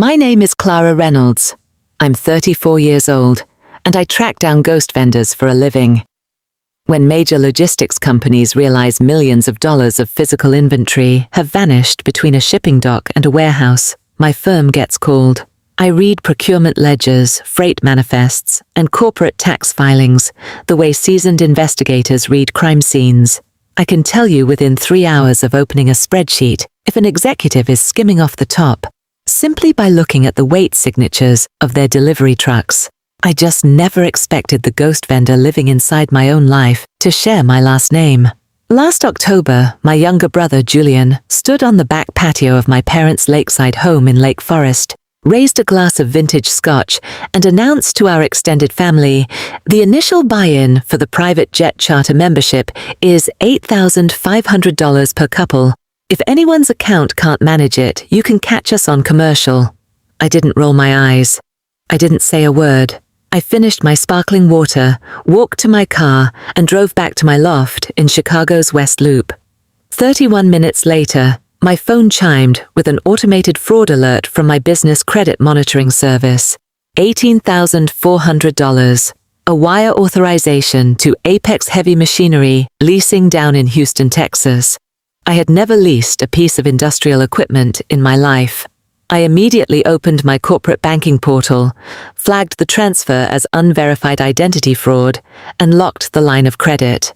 My name is Clara Reynolds. I'm 34 years old, and I track down ghost vendors for a living. When major logistics companies realize millions of dollars of physical inventory have vanished between a shipping dock and a warehouse, my firm gets called. I read procurement ledgers, freight manifests, and corporate tax filings, the way seasoned investigators read crime scenes. I can tell you within 3 hours of opening a spreadsheet if an executive is skimming off the top, simply by looking at the weight signatures of their delivery trucks. I just never expected the ghost vendor living inside my own life to share my last name. Last October, my younger brother Julian stood on the back patio of my parents' lakeside home in Lake Forest, raised a glass of vintage scotch, and announced to our extended family, the initial buy-in for the private jet charter membership is $8,500 per couple. If anyone's account can't manage it, you can catch us on commercial. I didn't roll my eyes. I didn't say a word. I finished my sparkling water, walked to my car, and drove back to my loft in Chicago's West Loop. 31 minutes later, my phone chimed with an automated fraud alert from my business credit monitoring service. $18,400. A wire authorization to Apex Heavy Machinery, leasing down in Houston, Texas. I had never leased a piece of industrial equipment in my life. I immediately opened my corporate banking portal, flagged the transfer as unverified identity fraud, and locked the line of credit.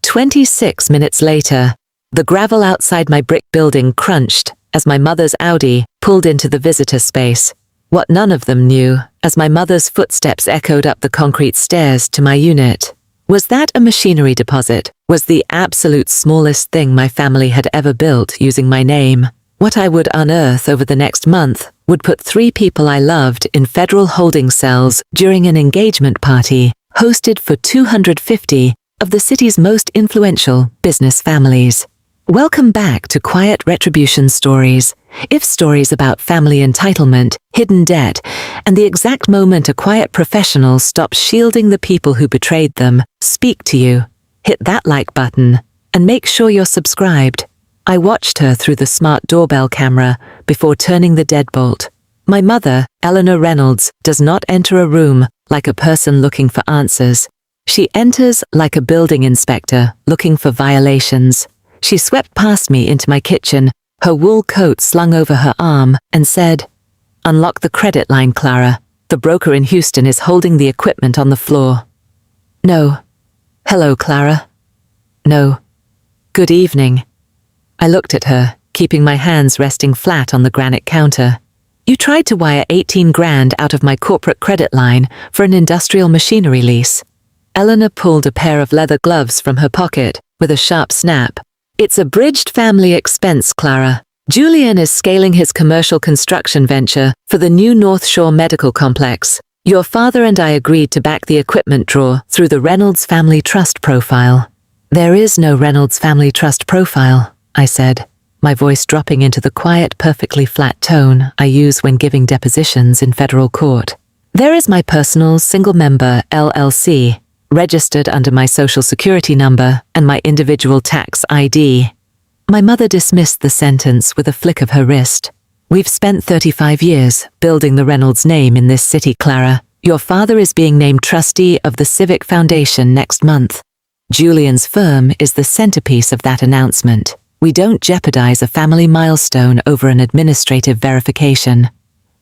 26 minutes later, the gravel outside my brick building crunched as my mother's Audi pulled into the visitor space. What none of them knew, as my mother's footsteps echoed up the concrete stairs to my unit, was that a machinery deposit was the absolute smallest thing my family had ever built using my name. What I would unearth over the next month would put 3 people I loved in federal holding cells during an engagement party hosted for 250 of the city's most influential business families. Welcome back to Quiet Retribution Stories. If stories about family entitlement, hidden debt, and the exact moment a quiet professional stops shielding the people who betrayed them speak to you, hit that like button and make sure you're subscribed. I watched her through the smart doorbell camera before turning the deadbolt. My mother, Eleanor Reynolds, does not enter a room like a person looking for answers. She enters like a building inspector looking for violations. She swept past me into my kitchen, her wool coat slung over her arm, and said, "Unlock the credit line, Clara. The broker in Houston is holding the equipment on the floor." "No." "Hello, Clara." "No." "Good evening." I looked at her, keeping my hands resting flat on the granite counter. "You tried to wire 18 grand out of my corporate credit line for an industrial machinery lease." Eleanor pulled a pair of leather gloves from her pocket with a sharp snap. "It's a bridged family expense, Clara. Julian is scaling his commercial construction venture for the new North Shore Medical Complex. Your father and I agreed to back the equipment draw through the Reynolds Family Trust profile." "There is no Reynolds Family Trust profile," I said, my voice dropping into the quiet, perfectly flat tone I use when giving depositions in federal court. "There is my personal single-member LLC, registered under my social security number and my individual tax ID." My mother dismissed the sentence with a flick of her wrist. "We've spent 35 years building the Reynolds name in this city, Clara. Your father is being named trustee of the Civic Foundation next month. Julian's firm is the centerpiece of that announcement. We don't jeopardize a family milestone over an administrative verification."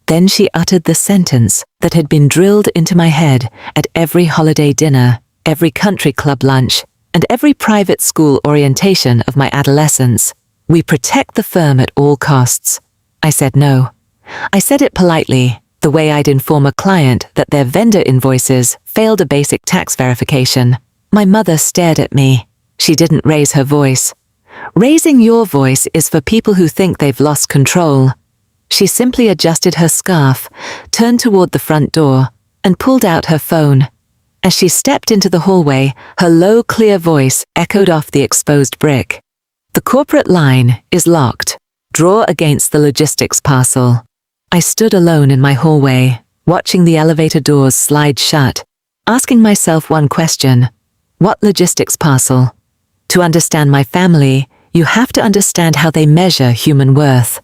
Then she uttered the sentence that had been drilled into my head at every holiday dinner, every country club lunch, and every private school orientation of my adolescence. "We protect the firm at all costs." I said no. I said it politely, the way I'd inform a client that their vendor invoices failed a basic tax verification. My mother stared at me. She didn't raise her voice. "Raising your voice is for people who think they've lost control." She simply adjusted her scarf, turned toward the front door, and pulled out her phone. As she stepped into the hallway, her low, clear voice echoed off the exposed brick. "The corporate line is locked. Draw against the logistics parcel." I stood alone in my hallway, watching the elevator doors slide shut, asking myself one question: what logistics parcel? To understand my family, you have to understand how they measure human worth.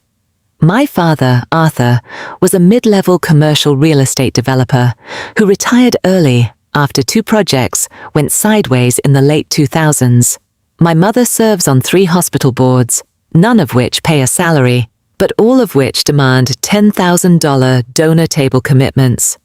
My father, Arthur, was a mid-level commercial real estate developer who retired early after 2 projects went sideways in the late 2000s. My mother serves on 3 hospital boards, none of which pay a salary, but all of which demand $10,000 donor table commitments.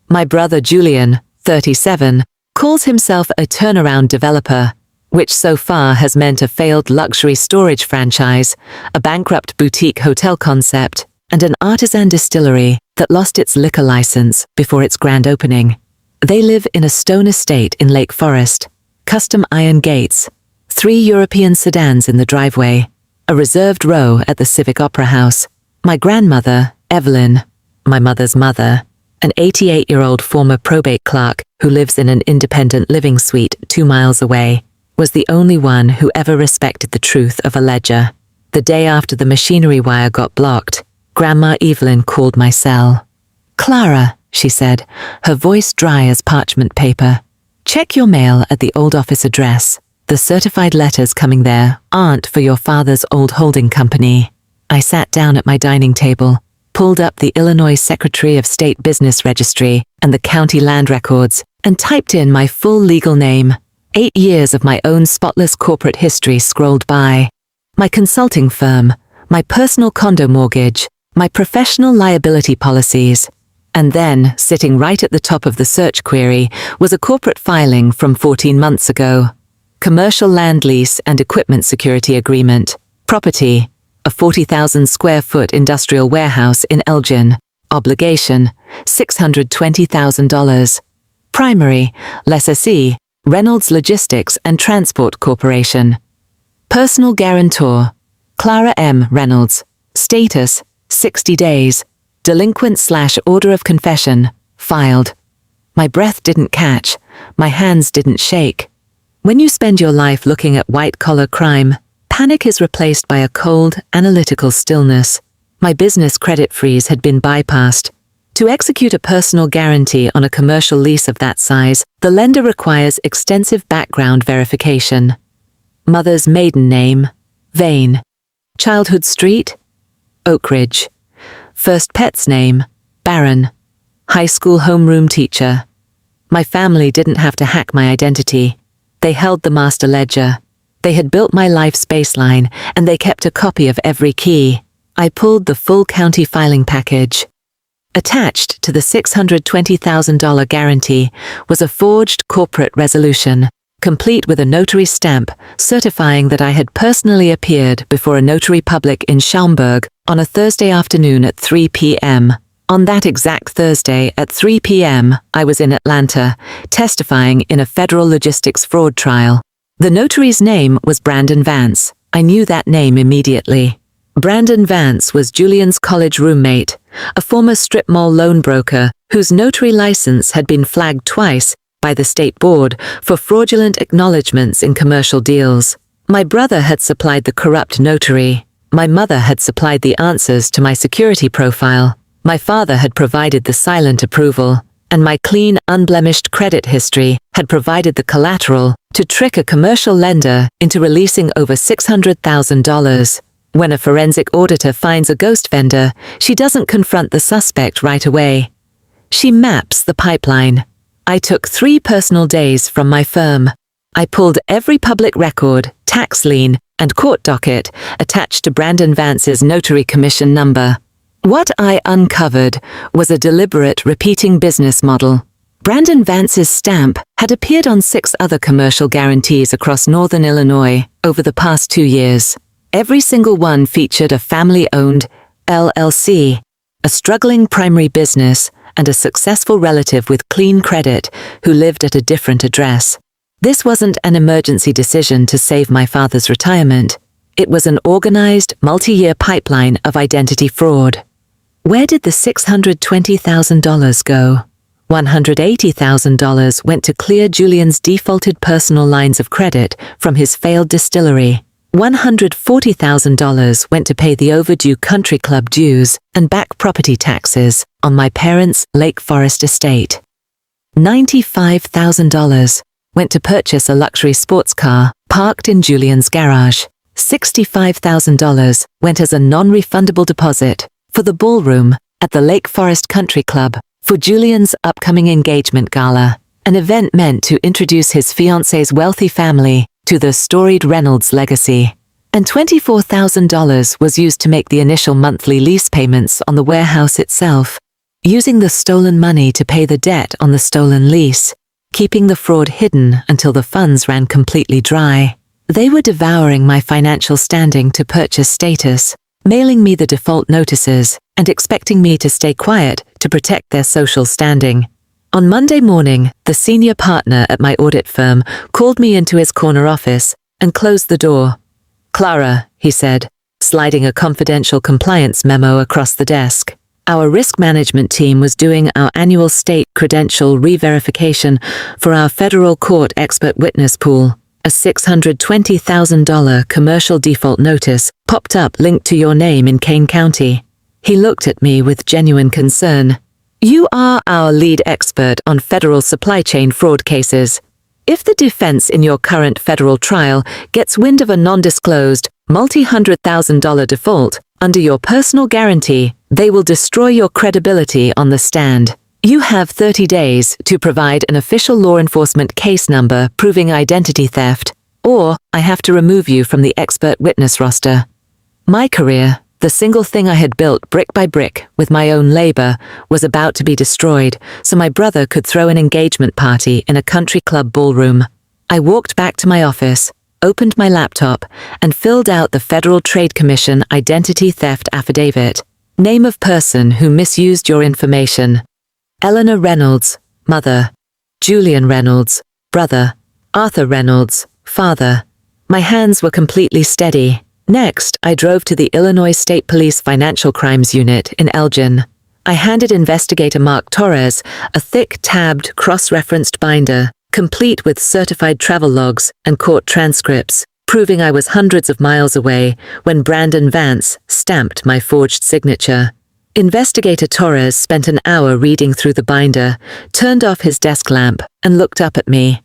My brother Julian, 37, calls himself a turnaround developer, which so far has meant a failed luxury storage franchise, a bankrupt boutique hotel concept, and an artisan distillery that lost its liquor license before its grand opening. They live in a stone estate in Lake Forest, custom iron gates, 3 European sedans in the driveway, a reserved row at the Civic Opera House. My grandmother, Evelyn, my mother's mother, an 88-year-old former probate clerk who lives in an independent living suite 2 miles away, was the only one who ever respected the truth of a ledger. The day after the machinery wire got blocked, Grandma Evelyn called my cell. "Clara," she said, her voice dry as parchment paper, "check your mail at the old office address. The certified letters coming there aren't for your father's old holding company." I sat down at my dining table, pulled up the Illinois Secretary of State Business Registry and the county land records, and typed in my full legal name. 8 years of my own spotless corporate history scrolled by. My consulting firm, my personal condo mortgage, my professional liability policies. And then, sitting right at the top of the search query, was a corporate filing from 14 months ago. Commercial land lease and equipment security agreement. Property, a 40,000 square foot industrial warehouse in Elgin. Obligation, $620,000. Primary, lessee, Reynolds Logistics and Transport Corporation. Personal guarantor, Clara M. Reynolds. Status, 60 days. Delinquent/order of confession, filed. My breath didn't catch, my hands didn't shake. When you spend your life looking at white-collar crime, panic is replaced by a cold, analytical stillness. My business credit freeze had been bypassed. To execute a personal guarantee on a commercial lease of that size, the lender requires extensive background verification. Mother's maiden name, Vane. Childhood street, Oak Ridge. First pet's name, Baron. High school homeroom teacher. My family didn't have to hack my identity. They held the master ledger. They had built my life's baseline, and they kept a copy of every key. I pulled the full county filing package. Attached to the $620,000 guarantee was a forged corporate resolution, complete with a notary stamp certifying that I had personally appeared before a notary public in Schaumburg on a Thursday afternoon at 3 p.m. On that exact Thursday at 3 p.m., I was in Atlanta, testifying in a federal logistics fraud trial. The notary's name was Brandon Vance. I knew that name immediately. Brandon Vance was Julian's college roommate, a former strip mall loan broker whose notary license had been flagged twice by the state board for fraudulent acknowledgments in commercial deals. My brother had supplied the corrupt notary. My mother had supplied the answers to my security profile. My father had provided the silent approval, and my clean, unblemished credit history had provided the collateral to trick a commercial lender into releasing over $600,000. When a forensic auditor finds a ghost vendor, she doesn't confront the suspect right away. She maps the pipeline. I took 3 personal days from my firm. I pulled every public record, tax lien, and court docket attached to Brandon Vance's notary commission number. What I uncovered was a deliberate repeating business model. Brandon Vance's stamp had appeared on 6 other commercial guarantees across northern Illinois over the past 2 years. Every single one featured a family-owned LLC, a struggling primary business, and a successful relative with clean credit who lived at a different address. This wasn't an emergency decision to save my father's retirement. It was an organized, multi-year pipeline of identity fraud. Where did the $620,000 go? $180,000 went to clear Julian's defaulted personal lines of credit from his failed distillery. $140,000 went to pay the overdue country club dues and back property taxes on my parents' Lake Forest estate. $95,000 went to purchase a luxury sports car parked in Julian's garage. $65,000 went as a non-refundable deposit for the ballroom at the Lake Forest Country Club for Julian's upcoming engagement gala, an event meant to introduce his fiancée's wealthy family to the storied Reynolds legacy. And $24,000 was used to make the initial monthly lease payments on the warehouse itself, using the stolen money to pay the debt on the stolen lease, keeping the fraud hidden until the funds ran completely dry. They were devouring my financial standing to purchase status, mailing me the default notices and expecting me to stay quiet to protect their social standing. On Monday morning, the senior partner at my audit firm called me into his corner office and closed the door. "Clara," he said, sliding a confidential compliance memo across the desk. Our risk management team was doing our annual state credential re-verification for our federal court expert witness pool. A $620,000 commercial default notice popped up linked to your name in Kane County. He looked at me with genuine concern. "You are our lead expert on federal supply chain fraud cases. If the defense in your current federal trial gets wind of a non-disclosed, multi-$100,000 default under your personal guarantee, they will destroy your credibility on the stand. You have 30 days to provide an official law enforcement case number proving identity theft, or I have to remove you from the expert witness roster." My career, the single thing I had built brick by brick with my own labor, was about to be destroyed so my brother could throw an engagement party in a country club ballroom. I walked back to my office, opened my laptop, and filled out the Federal Trade Commission identity theft affidavit. Name of person who misused your information: Eleanor Reynolds, mother; Julian Reynolds, brother; Arthur Reynolds, father. My hands were completely steady. Next, I drove to the Illinois State Police Financial Crimes Unit in Elgin. I handed investigator Mark Torres a thick, tabbed, cross-referenced binder, complete with certified travel logs and court transcripts, proving I was hundreds of miles away when Brandon Vance stamped my forged signature. Investigator Torres spent an hour reading through the binder, turned off his desk lamp, and looked up at me.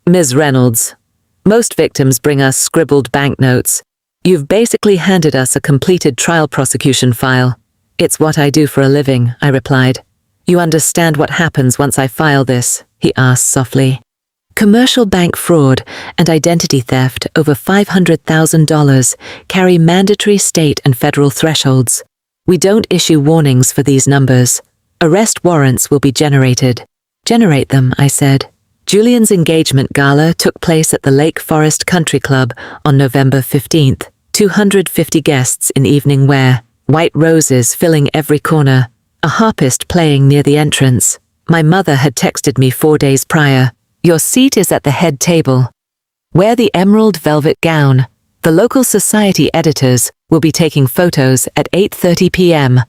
"Ms. Reynolds, most victims bring us scribbled banknotes. You've basically handed us a completed trial prosecution file." "It's what I do for a living," I replied. "You understand what happens once I file this?" he asked softly. Commercial bank fraud and identity theft over $500,000 carry mandatory state and federal thresholds. We don't issue warnings for these numbers. Arrest warrants will be generated. "Generate them," I said. Julian's engagement gala took place at the Lake Forest Country Club on November 15th. 250 guests in evening wear, white roses filling every corner, a harpist playing near the entrance. My mother had texted me 4 days prior. "Your seat is at the head table. Wear the emerald velvet gown. The local society editors will be taking photos at 8:30 p.m.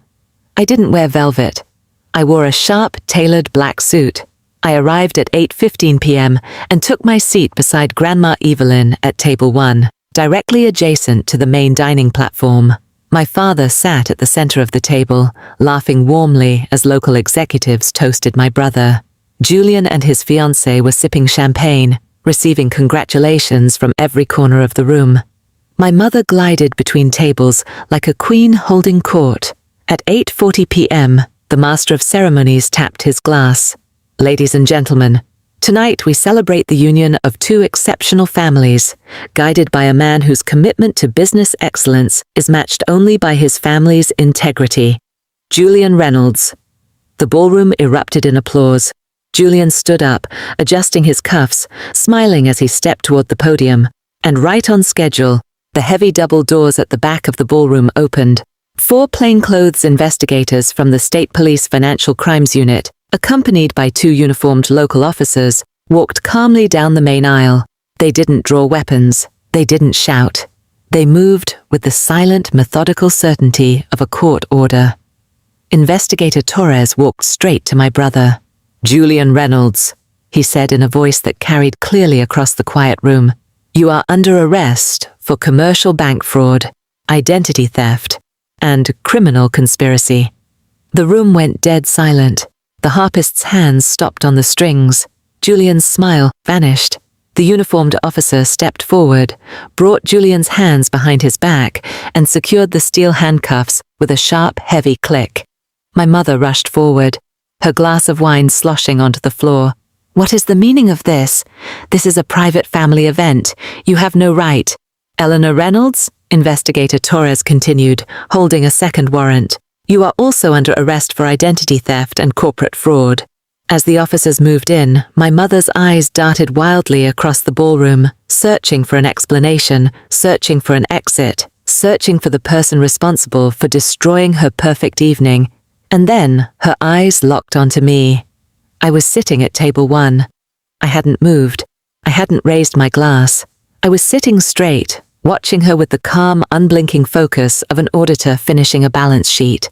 I didn't wear velvet. I wore a sharp, tailored black suit. I arrived at 8:15 p.m. and took my seat beside Grandma Evelyn at table 1, directly adjacent to the main dining platform. My father sat at the center of the table, laughing warmly as local executives toasted my brother. Julian and his fiancée were sipping champagne, receiving congratulations from every corner of the room. My mother glided between tables like a queen holding court. At 8:40 p.m., the master of ceremonies tapped his glass. "Ladies and gentlemen, tonight we celebrate the union of two exceptional families, guided by a man whose commitment to business excellence is matched only by his family's integrity. Julian Reynolds." The ballroom erupted in applause. Julian stood up, adjusting his cuffs, smiling as he stepped toward the podium. And right on schedule, the heavy double doors at the back of the ballroom opened. 4 plainclothes investigators from the State Police Financial Crimes Unit, accompanied by 2 uniformed local officers, walked calmly down the main aisle. They didn't draw weapons. They didn't shout. They moved with the silent, methodical certainty of a court order. Investigator Torres walked straight to my brother. "Julian Reynolds," he said in a voice that carried clearly across the quiet room, "you are under arrest for commercial bank fraud, identity theft, and criminal conspiracy." The room went dead silent. The harpist's hands stopped on the strings. Julian's smile vanished. The uniformed officer stepped forward, brought Julian's hands behind his back, and secured the steel handcuffs with a sharp, heavy click. My mother rushed forward, her glass of wine sloshing onto the floor. "What is the meaning of this? This is a private family event. You have no right." "Eleanor Reynolds?" Investigator Torres continued, holding a second warrant. "You are also under arrest for identity theft and corporate fraud." As the officers moved in, my mother's eyes darted wildly across the ballroom, searching for an explanation, searching for an exit, searching for the person responsible for destroying her perfect evening. And then her eyes locked onto me. I was sitting at table 1. I hadn't moved. I hadn't raised my glass. I was sitting straight, watching her with the calm, unblinking focus of an auditor finishing a balance sheet.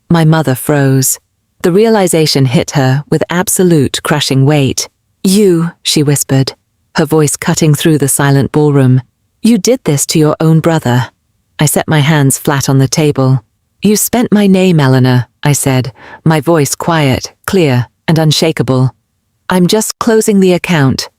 My mother froze. The realization hit her with absolute crushing weight. "You," she whispered, her voice cutting through the silent ballroom. "You did this to your own brother." I set my hands flat on the table. "You spent my name, Eleanor," I said, my voice quiet, clear, and unshakable. "I'm just closing the account."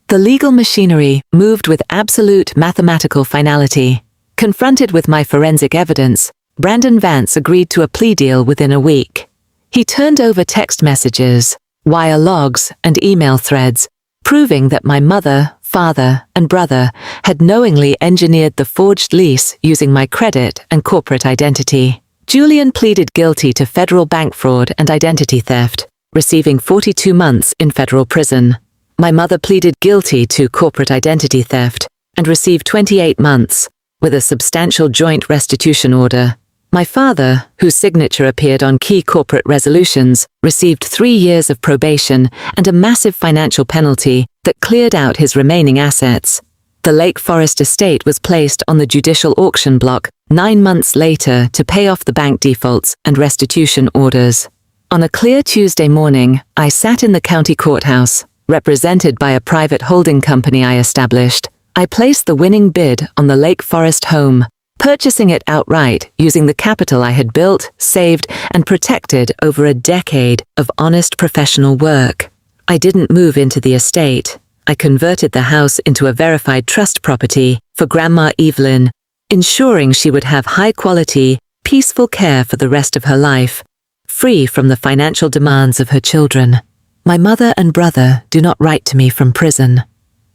The legal machinery moved with absolute mathematical finality. Confronted with my forensic evidence, Brandon Vance agreed to a plea deal within a week. He turned over text messages, wire logs, and email threads, proving that my mother, father, and brother had knowingly engineered the forged lease using my credit and corporate identity. Julian pleaded guilty to federal bank fraud and identity theft, receiving 42 months in federal prison. My mother pleaded guilty to corporate identity theft and received 28 months, with a substantial joint restitution order. My father, whose signature appeared on key corporate resolutions, received 3 years of probation and a massive financial penalty that cleared out his remaining assets. The Lake Forest estate was placed on the judicial auction block 9 months later to pay off the bank defaults and restitution orders. On a clear Tuesday morning, I sat in the county courthouse, represented by a private holding company I established. I placed the winning bid on the Lake Forest home, purchasing it outright using the capital I had built, saved, and protected over a decade of honest professional work. I didn't move into the estate. I converted the house into a verified trust property for Grandma Evelyn, ensuring she would have high-quality, peaceful care for the rest of her life, free from the financial demands of her children. My mother and brother do not write to me from prison.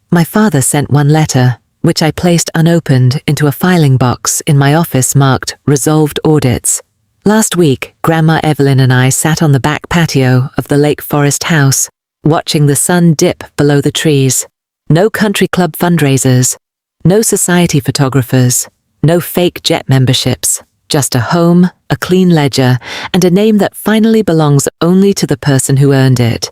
My father sent one letter, which I placed unopened into a filing box in my office marked Resolved Audits. Last week, Grandma Evelyn and I sat on the back patio of the Lake Forest house, watching the sun dip below the trees. No country club fundraisers, no society photographers, no fake jet memberships, just a home, a clean ledger, and a name that finally belongs only to the person who earned it.